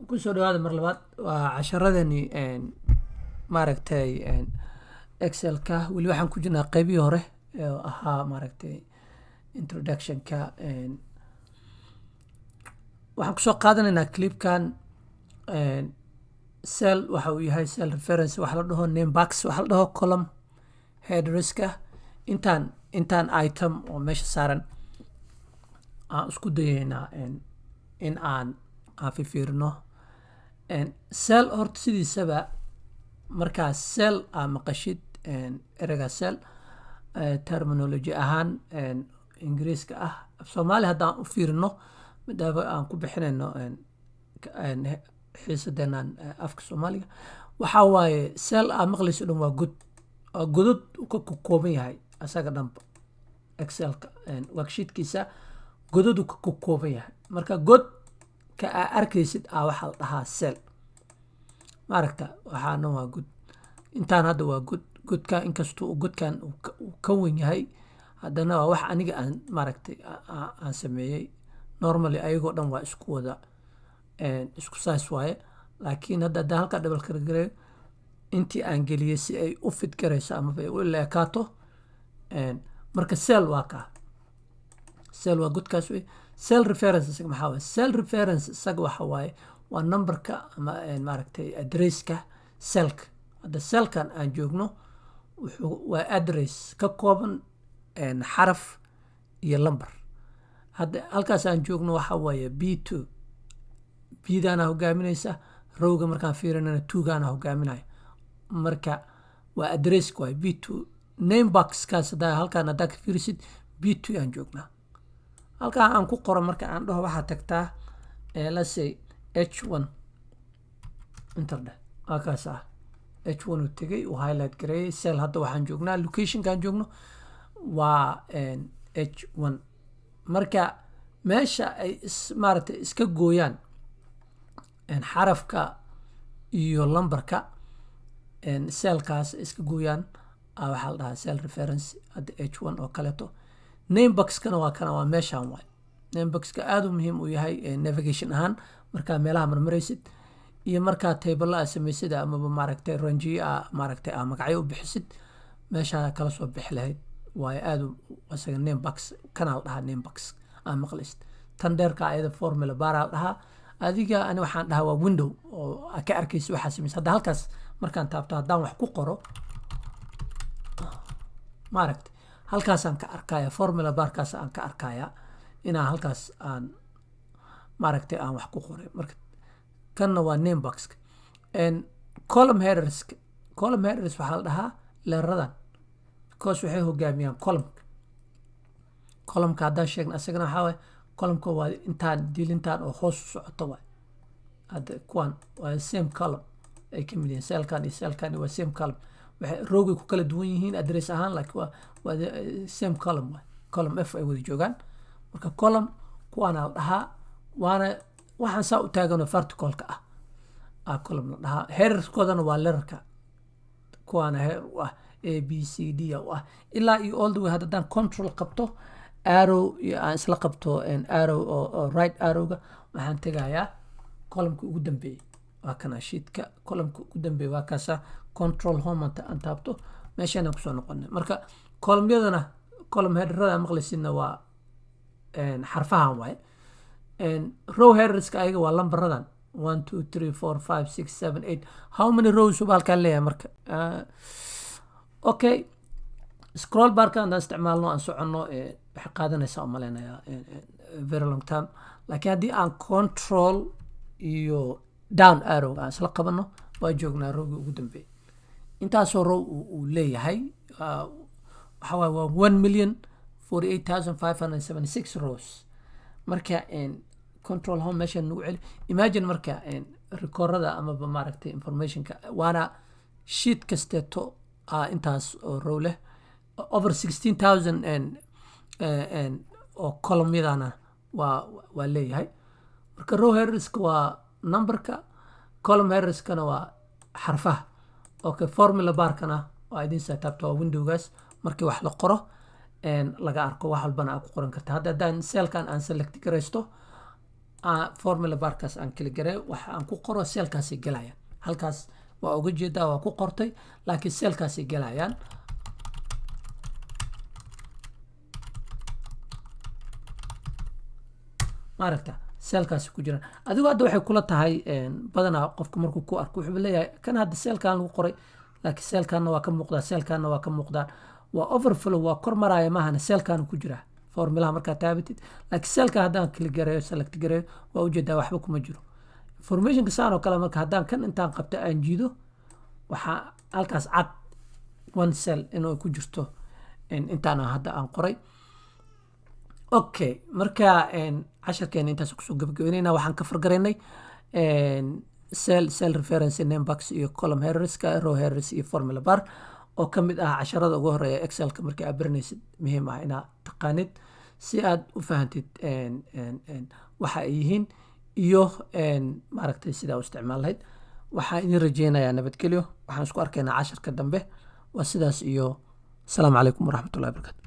kusoo dhawaada mar labaad waa casharadani maaragtay excelka weli waxaan ku jirnaa qeybihii hore ee ahaa maaragtay introductionka. waxaan kusoo qaadanaynaa clipkan cell waxa uu yahay cell reference, waxa la dhaho name box, waxa la dhaho column headerska. intaan item oo meesha saaran aan isku dayaynaa in aan fiirino. cell horta sidiisaba markaa cell aa maqashid ereyga cell terminology ahaan ingiriiska ah, soomaali haddaan u fiirino maadaama aan ku bixinayno xiisadeenaan afka soomaaliga, waxaa waaye cell aa maqlayso dhan waa godod ka kooban yahay asaga dhanba. excelka worksheetkiisa godadu ka kooban yahay, marka god ka aa arkaysid waxaa la dhahaa cell. maaragta waxaana waa god, intaan hadda waa godka inkastoo godkan uu ka wen yahay, haddana waa wax aniga aan maaragtay aan sameeyey. normally ayagoo dhan waa isku wada isku size waaye, laakiin hadda halka double gargareeyo intii aan geliyey si ay u fit garayso ama ay u leekaato. marka cell waa ka cell waa godkaas wey. cell reference isaga maxaa waaye? cell reference isaga waxa waaye waa numberka ama maaragtay addresska cellka. hadda cellkan aan joogno waa address ka kooban xaraf iyo number. hadda halkaas aan joogno waxa waaye b2, bdaana hogaaminaysa, rowga markaan fiirinana 2gaana hogaaminaya, marka waa addresska waaye b2. name boxkaas halkaan haddaa ka fiirisid b2 aan joognaa. halkaa aan ku qoro marka aan dhaho waxaa tagtaa let's say h1 interde halkaas h1 uu tegay uu highlight gareeyay cell. hadda waxaan joognaa locationkaan joogno waa h1. marka meesha ay maaragtay iska gooyaan xarafka iyo lambarka cellkaas iska gooyaan waxaa la dhahaa cell reference. hadda h1 oo kaleeto. name boxkana waa meeshaan waay. name boxka aad u muhiim u yahay navigation ahaan markaa meelaha marmaraysid iyo markaa table aa samaysid amaba maaragtay ranjiye maaragtay magacyo u bixisid, meeshaa kala soo bixi lahayd waayo aad asaga name box kana la dhahaa name box aan maqlaysid. tan dheerka ayada formula bar la dhahaa. adiga ani waxaan dhahaa waa window oo ka arkaysid waxaa samaysid. hadda halkaas markaan taabto haddaan wax ku qoro maaragtay halkaasaan ka arkaya formula barkaas aan ka arkaya inaan halkaas aan maaragtay aan wax ku qoray. marka kanna waa name boxka. column headers waxaa la dhahaa leeradan because waxay hogaamiyaan columnka haddaan sheegna asagana waxaa waaye columnka waa intaan dilintaan oo hoos u socoto waay. hadda kuwan waa same column ay ka mid yihiin, cellkan iyo cellkan waa same column. waxay roogay ku kala duwan yihiin address ahaan, laakiin waa same column waay. column f ay wada joogaan. marka column kuwaana la dhahaa, waana waxaan saa u taaganoo verticalka column la dhahaa. headerskoodana waa leerarka kuwaana header u ah a b c d u ah ilaa iyo all the way. haddaan control qabto arrow iyo aan isla qabto arrow oo right arrowga, waxaan tegayaa columnka ugu dambeeyey. waa kana sheetka columnka ugu dambeeyey waa kaasa. control home aan taabto meeshaana kusoo noqonay. marka columnyadana column headerada maqlaysidna waa xarfahan waaye. row headerska ayaga waa lambaradan 1 2 3 4 5 6 7 8. how many rows baa halkaan leeyahay marka? okay, scroll barka haddaan isticmaalno aan soconno waxay qaadanaysaa u malaynayaa very long time. laakiin haddii aan control iyo down arrow aan isla qabanno waa joognaa rowgii ugu dambeeyey. intaasoo row uu leeyahay waxaa waaye waa 1,048,576 rows. marka control home meesha nagu celi. imagine marka rekorada amaba maaragtay informationka waana sheet kasteeto intaas oo row leh over 16,000 oo columnyadana waa leeyahay. marka row headerska waa numberka, column headerskana waa xarfaha. okay, formula barkana waa idin saa taabto waa windowgaas. markii wax la qoro laga arko wax walbana aad ku qoran karta. haddaan cellkan aan select garaysto formula barkaas aan kala garay waxa aan ku qoro seelkaasi galayaan halkaas waa uga jeedaa waa ku qortay laakiin seelkaasi galayaan maaragta seelkaasi ku jiraan adigu hadda waxay kula tahay badanaa qofka markuu ku arko wuxuu leeyahay kan hadda seelkan lagu qoray laakiin seelkanna waa ka muuqdaa seelkanna waa ka muuqdaa waa overflow waa kor maraya maahana seelkan ku jira formulaha markaa taabatid laakiin seelka haddaan kala gareeyo select gareeyo waa ujeedaa waxba kuma jiro informationka saan oo kale marka haddaan kan intaan qabta aan jiido waxaa halkaas cad one cell inuu ku jirto intaan hadda aan qoray okay marka casharkeena intaas kusoo gabagabeynayna waxaan ka fargaraynay cell reference name box iyo column hierarchy row hierarchy iyo formula bar oo ka mid ah casharada ugu horeeya excelka markii aad baranaysid muhiim ah inaad taqaanid si aad u fahantid waxa ay yihiin iyo maaragtay sidaa u isticmaal lahayd waxaan idin rajeynayaa nabadgelyo waxaan isku arkaynaa casharka dambe waa sidaas iyo asalaamu calaykum waraxmatullahi wabarakatu